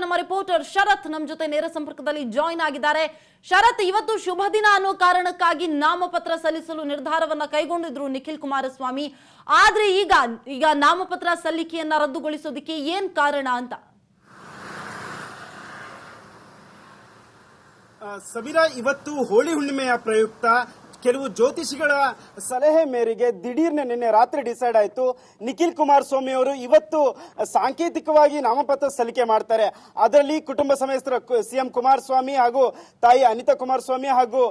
ನಮ್ಮ ರಿಪೋರ್ಟರ್ ಶರತ್ ನಮ್ಮ ಜೊತೆ ನೇರ ಸಂಪರ್ಕದಲ್ಲಿ ಜಾಯಿನ್ ಆಗಿದ್ದಾರೆ. ಶರತ್, ಇವತ್ತು ಶುಭ ದಿನ ಅನ್ನೋ ಕಾರಣಕ್ಕಾಗಿ ನಾಮಪತ್ರ ಸಲ್ಲಿಸಲು ನಿರ್ಧಾರವನ್ನ ಕೈಗೊಂಡಿದ್ರು ನಿಖಿಲ್ ಕುಮಾರಸ್ವಾಮಿ. ಆದ್ರೆ ಈಗ ನಾಮಪತ್ರ ಸಲ್ಲಿಕೆಯನ್ನ ರದ್ದುಗೊಳಿಸೋದಕ್ಕೆ ಏನ್ ಕಾರಣ ಅಂತ? ಸಮೀರಾ, ಇವತ್ತು ಹೋಳಿ ಹುಣ್ಣಿಮೆಯ ಪ್ರಯುಕ್ತ ಕೆಲವು ಜ್ಯೋತಿಷಿಗಳ ಸಲಹೆ ಮೇರೆಗೆ ದಿಢೀರ್ನೆ ನಿನ್ನೆ ರಾತ್ರಿ ಡಿಸೈಡ್ ಆಯಿತು. ನಿಖಿಲ್ ಕುಮಾರಸ್ವಾಮಿ ಅವರು ಇವತ್ತು ಸಾಂಕೇತಿಕವಾಗಿ ನಾಮಪತ್ರ ಸಲ್ಲಿಕೆ ಮಾಡ್ತಾರೆ. ಅದರಲ್ಲಿ ಕುಟುಂಬ ಸಮೇತರ ಸಿಎಂ ಕುಮಾರಸ್ವಾಮಿ ಹಾಗೂ ತಾಯಿ ಅನಿತಾ ಕುಮಾರಸ್ವಾಮಿ ಹಾಗೂ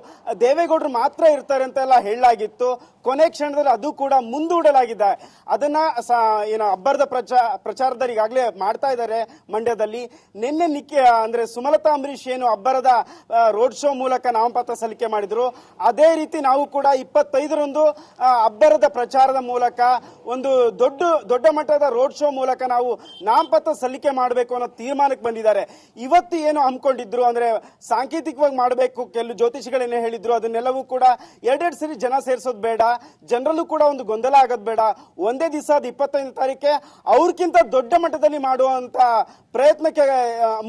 ದೇವೇಗೌಡರು ಮಾತ್ರ ಇರ್ತಾರೆ ಅಂತೆಲ್ಲ ಹೇಳಲಾಗಿತ್ತು. ಕೊನೆ ಕ್ಷಣದಲ್ಲಿ ಅದು ಕೂಡ ಮುಂದೂಡಲಾಗಿದೆ. ಅದನ್ನ ಅಬ್ಬರದ ಪ್ರಚಾರದಲ್ಲಿ ಈಗಾಗಲೇ ಮಾಡ್ತಾ ಇದ್ದಾರೆ ಮಂಡ್ಯದಲ್ಲಿ. ನಿನ್ನೆ ಅಂದ್ರೆ ಸುಮಲತಾ ಅಂಬರೀಶ್ ಏನು ಅಬ್ಬರದ ರೋಡ್ ಶೋ ಮೂಲಕ ನಾಮಪತ್ರ ಸಲ್ಲಿಕೆ ಮಾಡಿದ್ರು, ಅದೇ ರೀತಿ ನಾವು ಕೂಡ 25ರಂದು ಅಬ್ಬರದ ಪ್ರಚಾರದ ಮೂಲಕ ಒಂದು ದೊಡ್ಡ ಮಟ್ಟದ ರೋಡ್ ಶೋ ಮೂಲಕ ನಾವು ನಾಮಪತ್ರ ಸಲ್ಲಿಕೆ ಮಾಡಬೇಕು ಅನ್ನೋ ತೀರ್ಮಾನಕ್ಕೆ ಬಂದಿದ್ದಾರೆ. ಇವತ್ತು ಏನು ಹಮ್ಮಿಕೊಂಡಿದ್ರು ಅಂದ್ರೆ ಸಾಂಕೇತಿಕವಾಗಿ ಮಾಡಬೇಕು, ಕೆಲವು ಜ್ಯೋತಿಷಿಗಳೇನೇ ಹೇಳಿದ್ರು, ಅದನ್ನೆಲ್ಲವೂ ಕೂಡ ಎರಡೆರಡು ಸರಿ ಜನ ಸೇರಿಸೋದು ಬೇಡ, ಜನರಲ್ಲೂ ಕೂಡ ಒಂದು ಗೊಂದಲ ಆಗೋದು ಬೇಡ, ಒಂದೇ ದಿವಸ 25ನೇ ತಾರೀಕೆ ಅವ್ರಕ್ಕಿಂತ ದೊಡ್ಡ ಮಟ್ಟದಲ್ಲಿ ಮಾಡುವಂತ ಪ್ರಯತ್ನಕ್ಕೆ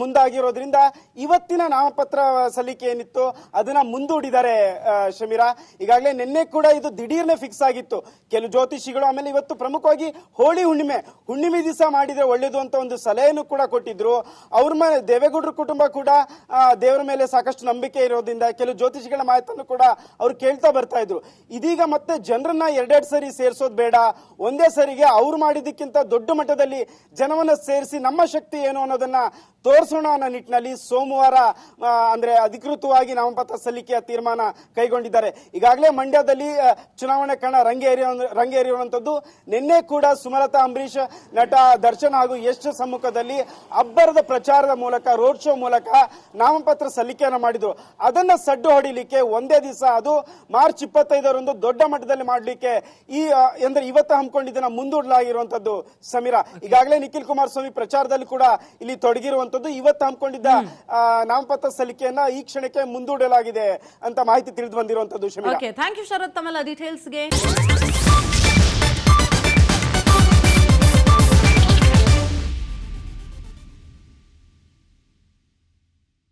ಮುಂದಾಗಿರೋದ್ರಿಂದ ಇವತ್ತಿನ ನಾಮಪತ್ರ ಸಲ್ಲಿಕೆ ಏನಿತ್ತು ಅದನ್ನ ಮುಂದೂಡಿದ್ದಾರೆ. ಶಮೀರಾ, ಈಗಾಗಲೇ ನಿನ್ನೆ ಕೂಡ ಇದು ದಿಢೀರ್ನೆ ಫಿಕ್ಸ್ ಆಗಿತ್ತು. ಕೆಲವು ಜ್ಯೋತಿಷಿಗಳು ಆಮೇಲೆ ಇವತ್ತು ಪ್ರಮುಖವಾಗಿ ಹೋಳಿ ಹುಣ್ಣಿಮೆ ದಿವಸ ಮಾಡಿದ್ರೆ ಒಳ್ಳೇದು ಅಂತ ಒಂದು ಸಲಹೆಯನ್ನು ಕೂಡ ಕೊಟ್ಟಿದ್ರು. ಅವ್ರ ಮೇಲೆ ದೇವೇಗೌಡರ ಕುಟುಂಬ ಕೂಡ ದೇವರ ಮೇಲೆ ಸಾಕಷ್ಟು ನಂಬಿಕೆ ಇರೋದ್ರಿಂದ ಕೆಲವು ಜ್ಯೋತಿಷಿಗಳ ಮಾತನ್ನು ಕೂಡ ಅವ್ರು ಕೇಳ್ತಾ ಬರ್ತಾ ಇದ್ರು. ಇದೀಗ ಮತ್ತೆ ಜನರನ್ನ ಎರಡೆರಡು ಸರಿ ಸೇರಿಸೋದು ಬೇಡ, ಒಂದೇ ಸರಿಗೆ ಅವ್ರು ಮಾಡಿದ್ದಕ್ಕಿಂತ ದೊಡ್ಡ ಮಟ್ಟದಲ್ಲಿ ಜನವನ್ನ ಸೇರಿಸಿ ನಮ್ಮ ಶಕ್ತಿ ಏನು ಅನ್ನೋದನ್ನ ತೋರಿಸೋಣ ಅನ್ನೋ ನಿಟ್ಟಿನಲ್ಲಿ ಸೋಮವಾರ ಅಂದ್ರೆ ಅಧಿಕೃತವಾಗಿ ನಾಮಪತ್ರ ಸಲ್ಲಿಕೆಯ ತೀರ್ಮಾನ ಕೈಗೊಂಡಿದ್ದಾರೆ. ಈಗಾಗಲೇ ಮಂಡ್ಯದಲ್ಲಿ ಚುನಾವಣೆ ಕಣ ರಂಗೇರಿರುವಂತದ್ದು. ನಿನ್ನೆ ಕೂಡ ಸುಮಲತಾ ಅಂಬರೀಶ್, ನಟ ದರ್ಶನ್ ಹಾಗೂ ಯಶ್ ಸಮ್ಮುಖದಲ್ಲಿ ಅಬ್ಬರದ ಪ್ರಚಾರದ ಮೂಲಕ ರೋಡ್ ಶೋ ಮೂಲಕ ನಾಮಪತ್ರ ಸಲ್ಲಿಕೆಯನ್ನು ಮಾಡಿದ್ರು. ಅದನ್ನ ಸಡ್ಡು ಹೊಡಿಲಿಕ್ಕೆ ಒಂದೇ ದಿವಸ, ಅದು ಮಾರ್ಚ್ 25ರಂದು ದೊಡ್ಡ ಮಟ್ಟದಲ್ಲಿ ಮಾಡಲಿಕ್ಕೆ ಅಂದ್ರೆ ಇವತ್ತು ಹಮ್ಮಿಕೊಂಡಿದ್ದನ್ನ ಮುಂದೂಡಲಾಗಿರುವಂತದ್ದು. ಸಮೀರಾ, ಈಗಾಗಲೇ ನಿಖಿಲ್ ಕುಮಾರಸ್ವಾಮಿ ಪ್ರಚಾರದಲ್ಲಿ ಕೂಡ ಇಲ್ಲಿ ತೊಡಗಿರುವಂತದ್ದು. ಇವತ್ತು ಹಮ್ಮಿಕೊಂಡಿದ್ದ ನಾಮಪತ್ರ ಸಲ್ಲಿಕೆಯನ್ನ ಈ ಕ್ಷಣಕ್ಕೆ ಮುಂದೂಡಲಾಗಿದೆ ಅಂತ ಮಾಹಿತಿ ತಿಳಿದು ಬಂದಿರುವಂತದ್ದು. ಥ್ಯಾಂಕ್ ಯು ಶರತ್, ತಮ್ಮೆಲ್ಲ ಡೀಟೇಲ್ಸ್ಗೆ.